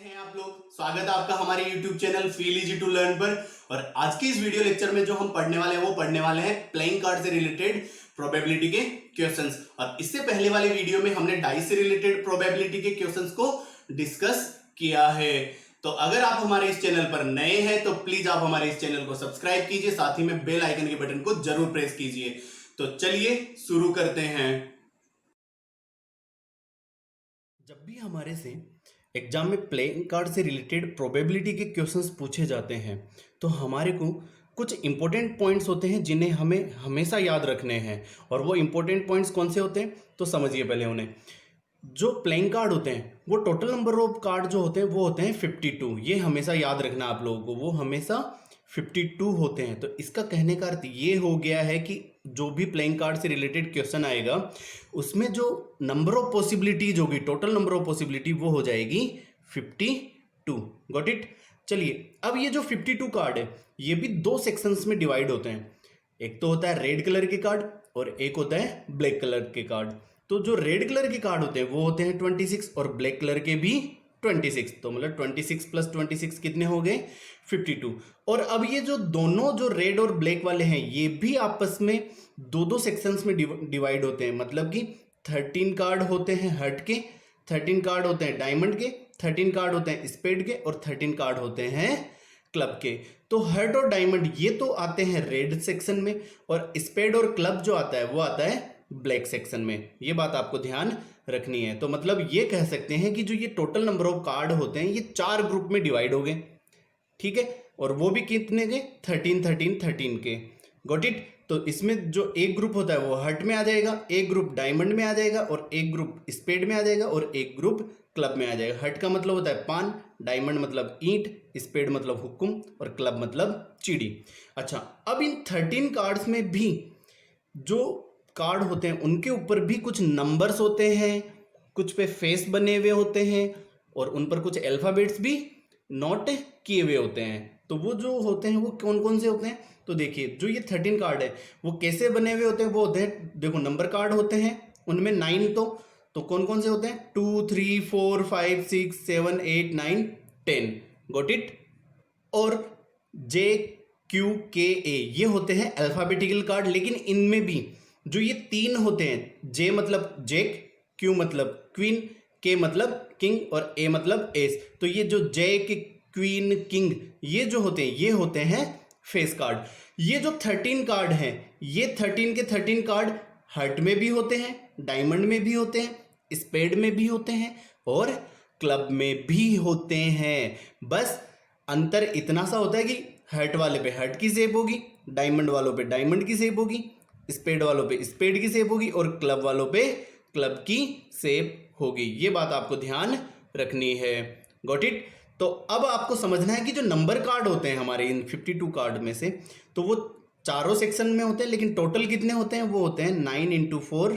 हैं आप लोग। स्वागत है आपका हमारे YouTube channel feel easy to learn पर। और आज की इस वीडियो लेक्चर में जो हम पढ़ने वाले हैं वो पढ़ने वाले हैं प्लेइंग कार्ड से रिलेटेड प्रोबेबिलिटी के क्वेश्चंस। और इससे पहले वाले वीडियो में हमने डाइस से रिलेटेड प्रोबेबिलिटी के क्वेश्चंस को डिस्कस किया है। तो अगर आप हमारे इस चैनल पर नए हैं तो प्लीज आप हमारे इस चैनल को सब्सक्राइब कीजिए, साथ ही में बेल आइकन के बटन को जरूर प्रेस कीजिए। तो चलिए शुरू करते हैं। जब भी हमारे से एग्जाम में प्लेइंग कार्ड से रिलेटेड प्रोबेबिलिटी के क्वेश्चंस पूछे जाते हैं तो हमारे को कुछ इंपॉर्टेंट पॉइंट्स होते हैं जिन्हें हमें हमेशा याद रखने हैं। और वो इंपॉर्टेंट पॉइंट्स कौन से होते हैं तो समझिए पहले उन्हें। जो प्लेइंग कार्ड होते हैं वो टोटल नंबर ऑफ कार्ड जो होते हैं वो होते हैं 52। ये हमेशा याद रखना आप लोगों को, वो हमेशा 52 होते हैं। तो इसका कहने का अर्थ ये हो गया है कि जो भी प्लेइंग कार्ड से रिलेटेड क्वेश्चन आएगा उसमें जो नंबर ऑफ पॉसिबिलिटीज होगी, टोटल नंबर ऑफ पॉसिबिलिटी, वो हो जाएगी 52। Got it. चलिए अब ये जो 52 कार्ड है ये भी दो सेक्शंस में डिवाइड होते हैं। एक तो होता है रेड कलर के कार्ड और एक होता है ब्लैक कलर के कार्ड। तो जो रेड कलर के कार्ड होते हैं वो होते हैं 26 और ब्लैक कलर के भी 26। तो मतलब 26 प्लस 26 कितने हो गए 52। और अब ये जो दोनों जो रेड और ब्लैक वाले हैं ये भी आपस में दो दो सेक्शंस में डिवाइड होते हैं। मतलब कि 13 कार्ड होते हैं हर्ट के, 13 कार्ड होते हैं डायमंड के, 13 कार्ड होते हैं स्पेड के और 13 कार्ड होते हैं क्लब के। तो हर्ट और डायमंड ये तो आते हैं रेड सेक्शन में और स्पेड और क्लब जो आता है वो आता है ब्लैक सेक्शन में। ये बात आपको ध्यान रखनी है। तो मतलब ये कह सकते हैं कि जो ये टोटल नंबर ऑफ कार्ड होते हैं ये 4 ग्रुप में डिवाइड हो गए, ठीक है। और वो भी कितने के 13 13 13 के। Got it. तो इसमें जो एक ग्रुप होता है वो हर्ट में आ जाएगा, एक ग्रुप डायमंड में आ जाएगा और एक ग्रुप स्पेड में आ जाएगा और एक ग्रुप क्लब में आ जाएगा। हर्ट का मतलब होता है पान, डायमंड मतलब ईंट, स्पेड मतलब हुक्म और क्लब मतलब चिड़ी। अच्छा, अब इन 13 कार्ड्स में भी जो कार्ड होते हैं उनके ऊपर भी कुछ नंबर्स होते हैं, कुछ पे फेस बने हुए होते हैं और उन पर कुछ अल्फाबेट्स भी नोट किए हुए होते हैं। तो वो जो होते हैं वो कौन कौन से होते हैं तो देखिए, जो ये 13 कार्ड है वो कैसे बने हुए होते हैं। वो होते हैं, देखो नंबर कार्ड होते हैं उनमें 9 तो कौन कौन से होते हैं 2 3 4 5 6 7 8 9 10। Got it. और जे क्यू के ए ये होते हैं अल्फाबेटिकल कार्ड। लेकिन इनमें भी जो ये 3 होते हैं, जे मतलब जैक, क्यू मतलब क्वीन, के मतलब किंग और ए मतलब एस, तो ये जो जैक क्वीन किंग ये जो होते हैं ये होते हैं फेस कार्ड। ये जो 13 कार्ड हैं ये 13 के 13 कार्ड हर्ट में भी होते हैं, डायमंड में भी होते हैं, स्पेड में भी होते हैं और क्लब में भी होते हैं। बस अंतर इतना सा होता है कि हर्ट वाले पे हर्ट की शेप होगी, डायमंड वालों पे डायमंड की शेप होगी, स्पेड वालों पे स्पेड की शेप होगी और क्लब वालों पे क्लब की शेप होगी। ये बात आपको ध्यान रखनी है। Got it. तो अब आपको समझना है कि जो नंबर कार्ड होते हैं हमारे इन 52 कार्ड में से, तो वो चारों सेक्शन में होते हैं लेकिन टोटल कितने होते हैं वो होते हैं 9 इंटू 4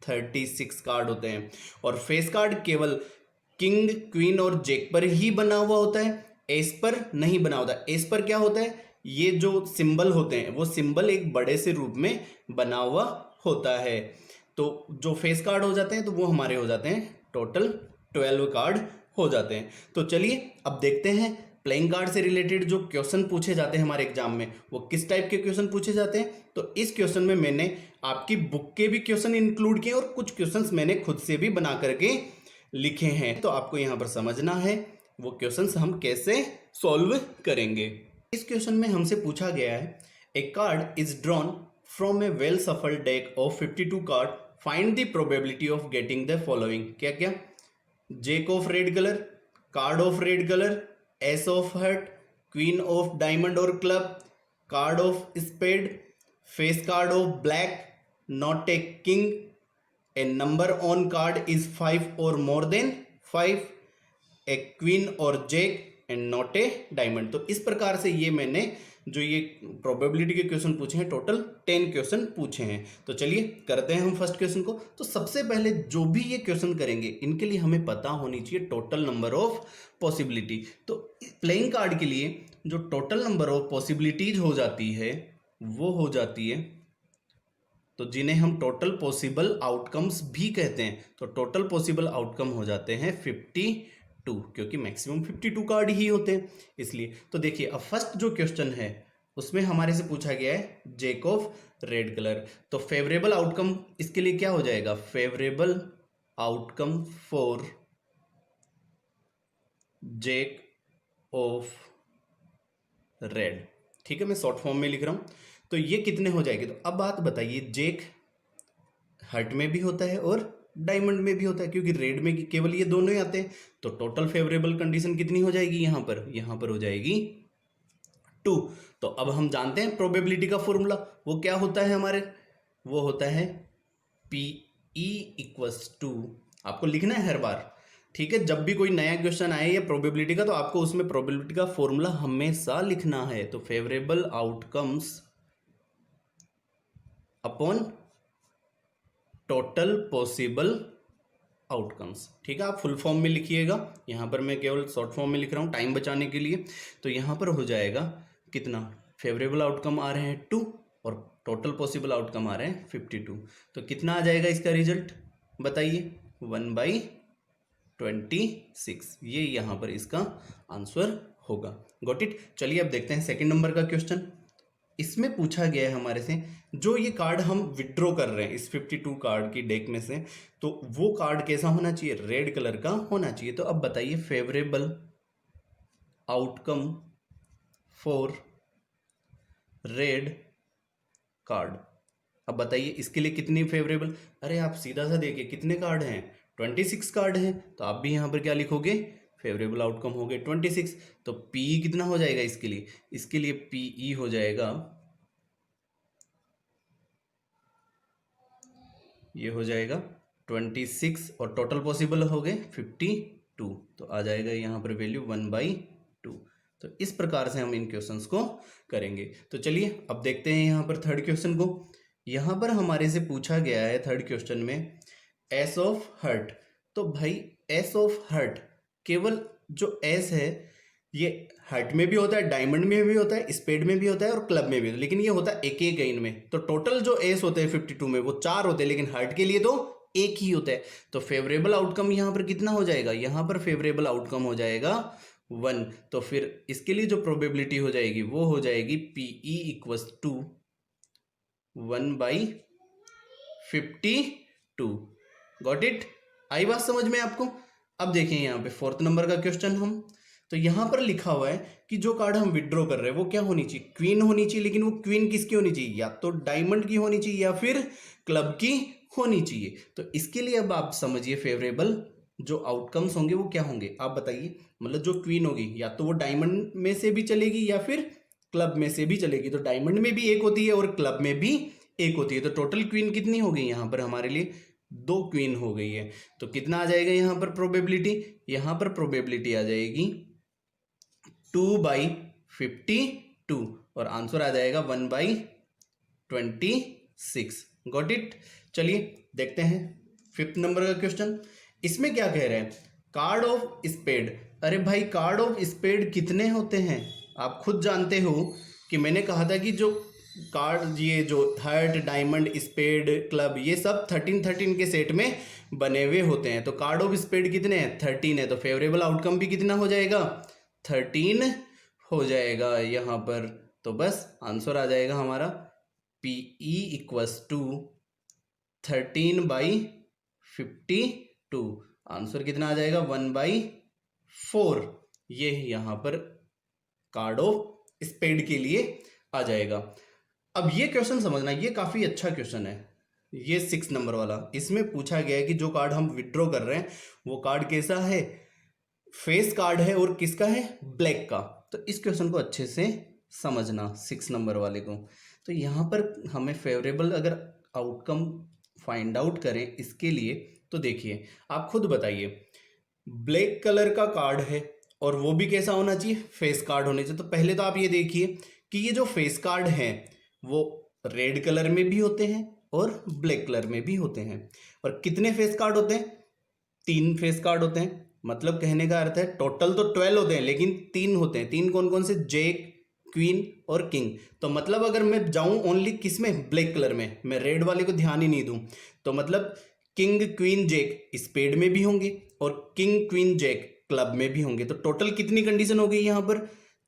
36 कार्ड होते हैं। और फेस कार्ड केवल किंग, क्वीन और जैक पर ही बना हुआ होता है, एस पर नहीं बना होता। एस पर क्या होता है, ये जो सिंबल होते हैं वो सिंबल एक बड़े से रूप में बना हुआ होता है। तो जो फेस कार्ड हो जाते हैं तो वो हमारे हो जाते हैं टोटल 12 कार्ड हो जाते हैं। तो चलिए अब देखते हैं प्लेइंग कार्ड से रिलेटेड जो क्वेश्चन पूछे जाते हैं हमारे एग्जाम में वो किस टाइप के क्वेश्चन पूछे जाते हैं। तो इस क्वेश्चन में मैंने आपकी बुक के भी क्वेश्चन इंक्लूड किए और कुछ क्वेश्चंस मैंने खुद से भी बना करके लिखे हैं। तो आपको यहाँ पर समझना है वो क्वेश्चंस हम कैसे सॉल्व करेंगे। इस क्वेश्चन में हमसे पूछा गया है, a card is drawn from a well shuffled deck of 52 card, find the probability of getting the following. क्या क्या, jack of red colour, card of red colour, ace of heart, queen of diamond और club, card of spade, face card of black, not a king, a number on card is 5 और more than 5, a queen और jack and not a diamond. तो इस प्रकार से ये मैंने जो ये प्रोबेबिलिटी के क्वेश्चन पूछे हैं टोटल 10 क्वेश्चन पूछे हैं। तो चलिए करते हैं हम फर्स्ट क्वेश्चन को। तो सबसे पहले जो भी ये क्वेश्चन करेंगे इनके लिए हमें पता होनी चाहिए टोटल नंबर ऑफ पॉसिबिलिटी। तो प्लेइंग कार्ड के लिए जो टोटल नंबर ऑफ पॉसिबिलिटीज हो जाती है वो हो जाती है, तो जिन्हें हम टोटल पॉसिबल आउटकम्स भी कहते हैं, तो टोटल पॉसिबल आउटकम हो जाते हैं 52। 2, क्योंकि मैक्सिमम 52 कार्ड ही होते हैं इसलिए। तो देखिए अब फर्स्ट जो क्वेश्चन है उसमें हमारे से पूछा गया है जैक ऑफ रेड कलर, तो फेवरेबल आउटकम इसके लिए क्या हो जाएगा, favourable outcome for jack of red, ठीक है, मैं शॉर्ट फॉर्म में लिख रहा हूं। तो ये कितने हो जाएंगे, तो अब बात बताइए, जैक हर्ट में भी होता है और डायमंड में भी होता है, क्योंकि रेड में केवल ये दोनों ही आते हैं। तो टोटल फेवरेबल कंडीशन कितनी हो जाएगी यहां पर हो जाएगी 2। तो अब हम जानते हैं प्रोबेबिलिटी का फॉर्मूला, वो क्या होता है हमारे, वो होता है PE इक्वल्स टू, आपको लिखना है हर बार, ठीक है, जब भी कोई नया क्वेश्चन आए या प्रोबेबिलिटी का, तो आपको उसमें प्रोबेबिलिटी का फॉर्मूला हमेशा लिखना है। तो favourable outcomes upon total possible outcomes, ठीक है, आप फुल फॉर्म में लिखिएगा, यहां पर मैं केवल शॉर्ट फॉर्म में लिख रहा हूं टाइम बचाने के लिए। तो यहां पर हो जाएगा कितना, फेवरेबल आउटकम आ रहे हैं 2 और टोटल पॉसिबल आउटकम आ रहे हैं 52। तो कितना आ जाएगा इसका रिजल्ट बताइए, 1/26, ये यहां पर इसका आंसर होगा। Got it. चलिए अब देखते हैं सेकंड नंबर का क्वेश्चन। इसमें पूछा गया है हमारे से, जो ये कार्ड हम विड्रॉ कर रहे हैं इस 52 कार्ड की डेक में से, तो वो कार्ड कैसा होना चाहिए, रेड कलर का होना चाहिए। तो अब बताइए favourable outcome for red card, अब बताइए इसके लिए कितनी फेवरेबल, अरे आप सीधा सा देखिए कितने कार्ड हैं, 26 कार्ड हैं, तो आप भी यहां पर क्या लिखोगे, फेवरेबल आउटकम हो गए 26। तो पी कितना हो जाएगा इसके लिए पीई हो जाएगा, ये हो जाएगा 26 और टोटल पॉसिबल हो गए 52, तो आ जाएगा यहाँ पर वैल्यू 1/2। तो इस प्रकार से हम इन क्वेश्चंस को करेंगे। तो चलिए अब देखते हैं यहाँ पर थर्ड क्वेश्चन को। यहाँ पर हमारे से पूछा गया है थर्ड क्वेश्चन में एस ऑफ हर्ट। तो भाई एस ऑफ हर्ट, केवल जो एस है ये हर्ट में भी होता है, डायमंड में भी होता है, स्पेड में भी होता है और क्लब में भी होता है, लेकिन ये होता है एक एक इनमें। तो टोटल जो एस होते हैं 52 में वो 4 होते हैं, लेकिन हर्ट के लिए तो एक ही होता है। तो फेवरेबल आउटकम यहाँ पर कितना हो जाएगा, यहाँ पर फेवरेबल आउटकम हो जाएगा 1। तो फिर इसके लिए जो प्रोबेबिलिटी हो जाएगी वो हो जाएगी PE equals to 1/52। Got it, आई बात समझ में आपको। अब देखें यहाँ पे फोर्थ नंबर का क्वेश्चन हम, तो यहां पर लिखा हुआ है कि जो कार्ड हम विड्रॉ कर रहे हैं वो क्या होनी चाहिए, क्वीन होनी चाहिए, लेकिन वो क्वीन किसकी होनी चाहिए, या तो डायमंड की होनी चाहिए या फिर क्लब की होनी चाहिए। तो इसके लिए अब आप समझिए फेवरेबल जो आउटकम्स होंगे वो क्या होंगे, आप बताइए, मतलब जो क्वीन होगी या तो वो डायमंड में से भी चलेगी या फिर क्लब में से भी चलेगी। तो डायमंड में भी एक होती है और क्लब में भी एक होती है। तो टोटल क्वीन कितनी हो गई यहाँ पर हमारे लिए, 2 क्वीन हो गई है। तो कितना आ जाएगा यहाँ पर प्रोबेबिलिटी, यहाँ पर प्रोबेबिलिटी आ जाएगी 2/52 और आंसर आ जाएगा 1/26। Got it. चलिए देखते हैं फिफ्थ नंबर का क्वेश्चन। इसमें क्या कह रहे हैं, कार्ड ऑफ स्पेड। अरे भाई कार्ड ऑफ स्पेड कितने होते हैं, आप खुद जानते हो कि मैंने कहा था कि जो कार्ड ये जो हर्ट, डायमंड, स्पेड, क्लब, ये सब 13 के सेट में बने हुए होते हैं। तो कार्ड ऑफ स्पेड कितने हैं, 13 है। तो फेवरेबल आउटकम भी कितना हो जाएगा, 13 हो जाएगा यहाँ पर। तो बस आंसर आ जाएगा हमारा PE इक्वल्स टू 13/52। आंसर कितना आ जाएगा, 1/4। ये यहाँ पर कार्ड ऑफ स्पेड के लिए आ जाएगा। अब ये क्वेश्चन समझना, ये काफी अच्छा क्वेश्चन है, ये 6 नंबर वाला। इसमें पूछा गया है कि जो कार्ड हम विड्रॉ कर रहे हैं वो कार्ड कैसा है, फेस कार्ड है और किसका है, ब्लैक का। तो इस क्वेश्चन को अच्छे से समझना 6 नंबर वाले को। तो यहाँ पर हमें फेवरेबल अगर आउटकम फाइंड आउट करें इसके लिए, तो देखिए आप खुद बताइए, ब्लैक कलर का कार्ड है और वो भी कैसा होना चाहिए, फेस कार्ड होने चाहिए। तो पहले तो आप ये देखिए कि ये जो फेस कार्ड है वो रेड कलर में भी होते हैं और ब्लैक कलर में भी होते हैं। और कितने फेस कार्ड होते हैं, 3 फेस कार्ड होते हैं। मतलब कहने का अर्थ है टोटल तो 12 होते हैं, लेकिन 3 होते हैं। 3 कौन कौन से, जैक, क्वीन और किंग। तो मतलब अगर मैं जाऊं ओनली किस में, ब्लैक कलर में, मैं रेड वाले को ध्यान ही नहीं दूं, तो मतलब किंग, क्वीन, जैक स्पेड में भी होंगे और किंग, क्वीन, जैक क्लब में भी होंगे। तो टोटल कितनी कंडीशन हो गई यहाँ पर,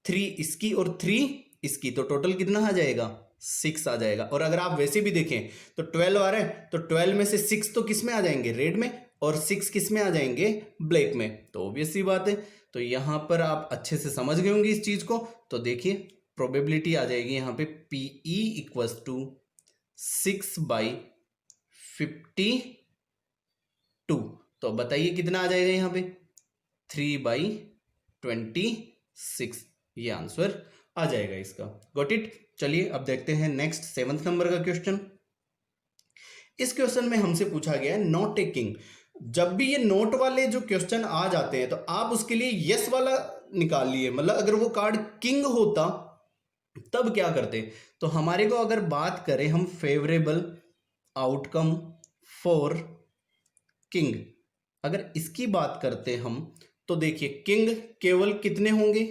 3 इसकी और 3 इसकी, तो टोटल कितना आ जाएगा, 6 आ जाएगा। और अगर आप वैसे भी देखें तो 12 आ रहा है, तो 12 में से 6 तो किस में आ जाएंगे, रेड में, और 6 किस में आ जाएंगे, ब्लैक में। तो ऑब्वियस सी बात है। तो यहाँ पर आप अच्छे से समझ गए होंगे इस चीज को। तो देखिए प्रोबेबिलिटी आ जाएगी यहाँ पे PE इक्वल्स टू 6/52। तो बताइए कितना आ जाएगा यहाँ पे, 3/26। ये आंसर आ जाएगा इसका। Got it. चलिए अब देखते हैं नेक्स्ट 7th नंबर का क्वेश्चन। इस क्वेश्चन में हमसे पूछा गया है नॉट ए किंग। जब भी ये नोट वाले जो क्वेश्चन आ जाते हैं तो आप उसके लिए यस वाला निकाल लिए, मतलब अगर वो कार्ड किंग होता तब क्या करते। तो हमारे को अगर बात करें हम फेवरेबल आउटकम फॉर किंग, अगर इसकी बात करते हम, तो देखिए किंग केवल कितने होंगे,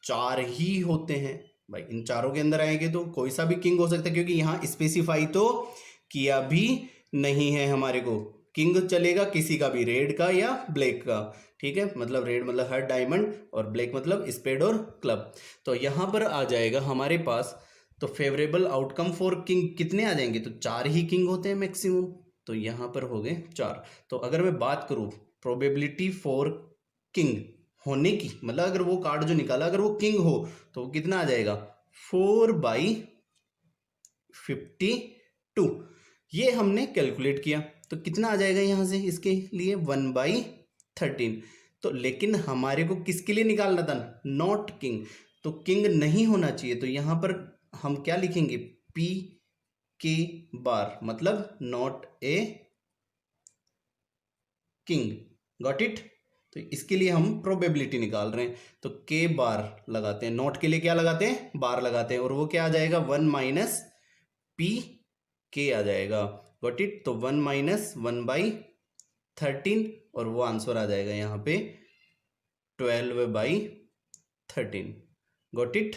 4 ही होते हैं भाई। इन चारों के अंदर आएंगे तो कोई सा भी किंग हो सकता है, क्योंकि यहां स्पेसिफाई तो किया भी नहीं है हमारे को। किंग चलेगा किसी का भी, रेड का या ब्लैक का, ठीक है। मतलब रेड मतलब हर डायमंड, और ब्लैक मतलब स्पेड और क्लब। तो यहां पर आ जाएगा हमारे पास, तो फेवरेबल आउटकम फॉर किंग कितने आ जाएंगे, तो 4 ही किंग होते हैं मैक्सिमम। तो यहां पर हो गए 4। तो अगर मैं बात करूं प्रोबेबिलिटी फॉर किंग होने की, मतलब अगर वो कार्ड जो निकाला अगर वो किंग हो तो वो कितना आ जाएगा, 4/52। ये हमने कैलकुलेट किया तो कितना आ जाएगा यहां से इसके लिए, 1/13। तो लेकिन हमारे को किसके लिए निकालना था, नॉट किंग। तो किंग नहीं होना चाहिए, तो यहां पर हम क्या लिखेंगे, PK⁻, मतलब not a king. Got it. तो इसके लिए हम प्रोबेबिलिटी निकाल रहे हैं, तो K⁻ लगाते हैं, नोट के लिए क्या लगाते हैं, बार लगाते हैं, और वो क्या आ जाएगा, 1 - PK आ जाएगा। Got it. तो 1 - 1/13, और वो आंसर आ जाएगा यहाँ पे 12/13। Got it.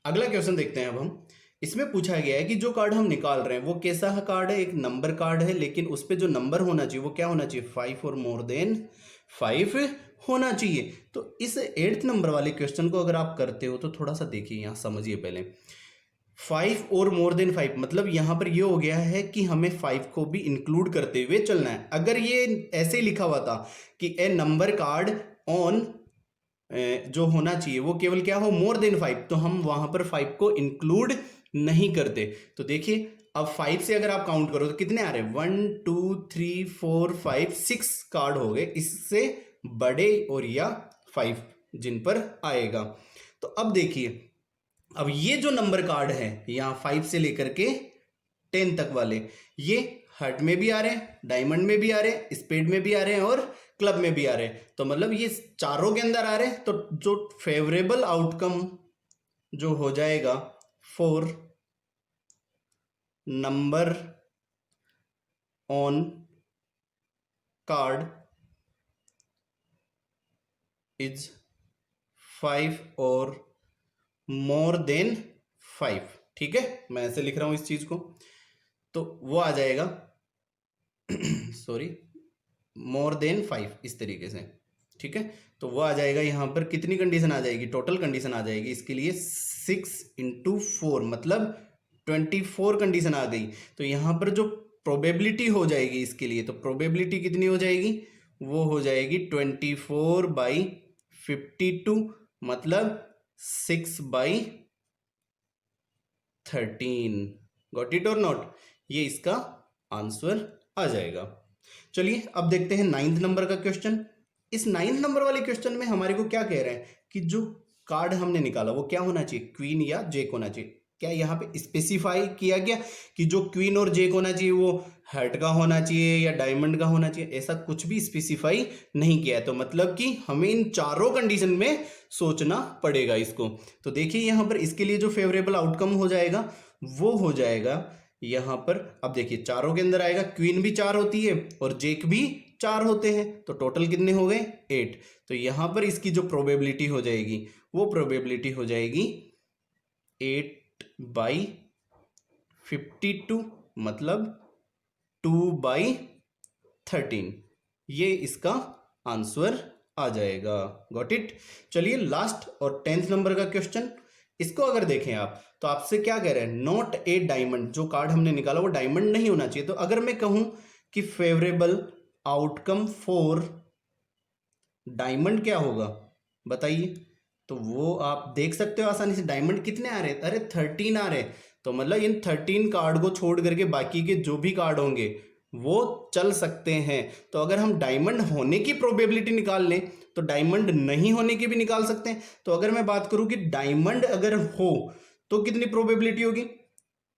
अगला क्वेश्चन देखते हैं अब हम। इसमें पूछा गया है कि जो कार्ड हम निकाल रहे हैं वो कैसा कार्ड है, एक नंबर कार्ड है, लेकिन उस पे जो नंबर होना चाहिए वो क्या होना चाहिए, 5 और मोर देन 5 होना चाहिए। तो इस 8th नंबर वाले क्वेश्चन को अगर आप करते हो तो थोड़ा सा देखिए, यहाँ समझिए पहले। 5 और मोर देन 5 मतलब यहाँ पर ये हो गया है कि हमें 5 को भी इंक्लूड करते हुए चलना है। अगर ये ऐसे लिखा हुआ था कि ए नंबर कार्ड ऑन जो होना चाहिए वो केवल क्या हो, मोर देन 5, तो हम वहां पर 5 को इंक्लूड नहीं करते। तो देखिए अब 5 से अगर आप काउंट करो तो कितने आ रहे हैं, 1 2 3 4 5 6 कार्ड हो गए, इससे बड़े और या 5 जिन पर आएगा। तो अब देखिए, अब ये जो नंबर कार्ड है यहाँ 5 से लेकर के 10 तक वाले, ये हार्ट में भी आ रहे हैं, डायमंड में भी आ रहे हैं, स्पेड में भी आ रहे हैं और क्लब में भी आ रहे हैं। तो मतलब ये चारों के अंदर आ रहे हैं। तो जो फेवरेबल आउटकम जो हो जाएगा for number on card is 5 और मोर देन 5, ठीक है, मैं ऐसे लिख रहा हूं इस चीज को। तो वो आ जाएगा सॉरी, मोर देन 5 इस तरीके से, ठीक है। तो वो आ जाएगा, यहां पर कितनी कंडीशन आ जाएगी, टोटल कंडीशन आ जाएगी इसके लिए 6 × 4 मतलब 24 कंडीशन आ गई। तो यहां पर जो प्रोबेबिलिटी हो जाएगी इसके लिए, तो प्रोबेबिलिटी कितनी हो जाएगी, वो हो जाएगी 24/52 मतलब 6/13। गॉट इट और नॉट, ये इसका आंसर आ जाएगा। चलिए अब देखते हैं 9th नंबर का क्वेश्चन। इस 9th नंबर वाले क्वेश्चन में हमारे को क्या कह रहे हैं कि जो कार्ड हमने निकाला वो क्या होना चाहिए, क्वीन या जेक होना चाहिए। क्या यहाँ पे स्पेसिफाई किया गया कि जो क्वीन और जेक होना चाहिए वो हार्ट का होना चाहिए या डायमंड का होना चाहिए, ऐसा कुछ भी स्पेसिफाई नहीं किया है। तो मतलब कि हमें इन चारों कंडीशन में सोचना पड़ेगा इसको। तो देखिए यहाँ पर इसके लिए जो फेवरेबल आउटकम हो जाएगा वो हो जाएगा यहां पर, अब देखिए चारों के अंदर आएगा, क्वीन भी 4 होती है और जेक भी 4 होते हैं, तो टोटल कितने हो गए, 8। तो यहां पर इसकी जो प्रोबेबिलिटी हो जाएगी वो प्रोबेबिलिटी हो जाएगी 8/52 मतलब 2/13। ये इसका आंसर आ जाएगा। Got it. चलिए लास्ट और 10th नंबर का क्वेश्चन, इसको अगर देखें आप तो आपसे क्या कह रहे हैं, नॉट ए डायमंड, जो कार्ड हमने निकाला वो डायमंड नहीं होना चाहिए। तो अगर मैं कहूं कि फेवरेबल आउटकम फॉर डायमंड क्या होगा बताइए, तो वो आप देख सकते हो आसानी से। डायमंड कितने आ रहे हैं, अरे 13 आ रहे हैं। तो मतलब इन 13 कार्ड को छोड़ करके बाकी के जो भी कार्ड होंगे वो चल सकते हैं। तो अगर हम डायमंड होने की प्रोबेबिलिटी निकाल लें तो डायमंड नहीं होने की भी निकाल सकते हैं। तो अगर मैं बात करूं कि डायमंड अगर हो तो कितनी प्रोबेबिलिटी होगी,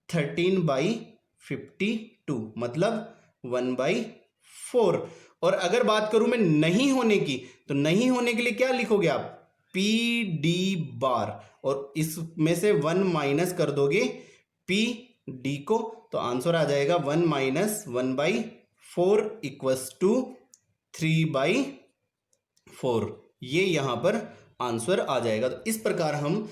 13/52, मतलब 1/4। और अगर बात करूं मैं नहीं होने की, तो नहीं होने के लिए क्या लिखोगे आप, पी डी बार, और इसमें से 1 माइनस कर दोगे पी डी को, तो आंसर आ जाएगा 1 माइनस 1/4 इक्वल्स टू 3/4। ये यहां पर आंसर आ जाएगा। तो इस प्रकार हम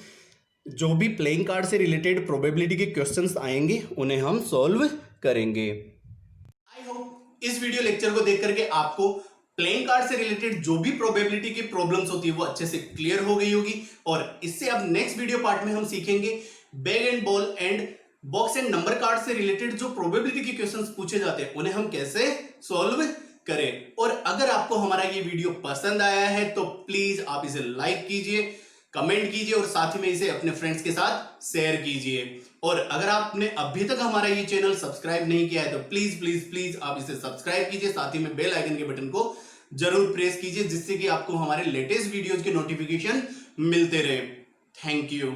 जो भी प्लेइंग कार्ड से रिलेटेड प्रोबेबिलिटी के क्वेश्चंस आएंगे उन्हें हम सॉल्व करेंगे। आई होप इस वीडियो लेक्चर को देख करके आपको प्लेइंग कार्ड से रिलेटेड जो भी प्रोबेबिलिटी की प्रॉब्लम्स होती है वो अच्छे से क्लियर हो गई होगी। और इससे अब नेक्स्ट वीडियो पार्ट में हम सीखेंगे bag and ball and box and number card से रिलेटेड जो प्रोबेबिलिटी के क्वेश्चंस पूछे जाते हैं उन्हें हम कैसे सॉल्व करें। और अगर आपको हमारा ये वीडियो पसंद आया है तो प्लीज आप इसे लाइक कीजिए, कमेंट कीजिए और साथ ही में इसे अपने फ्रेंड्स के साथ शेयर कीजिए। और अगर आपने अभी तक हमारा ये चैनल सब्सक्राइब नहीं किया है तो प्लीज प्लीज प्लीज आप इसे सब्सक्राइब कीजिए, साथ ही में बेल आइकन के बटन को जरूर प्रेस कीजिए जिससे कि आपको हमारे लेटेस्ट वीडियोज के नोटिफिकेशन मिलते रहे। Thank you.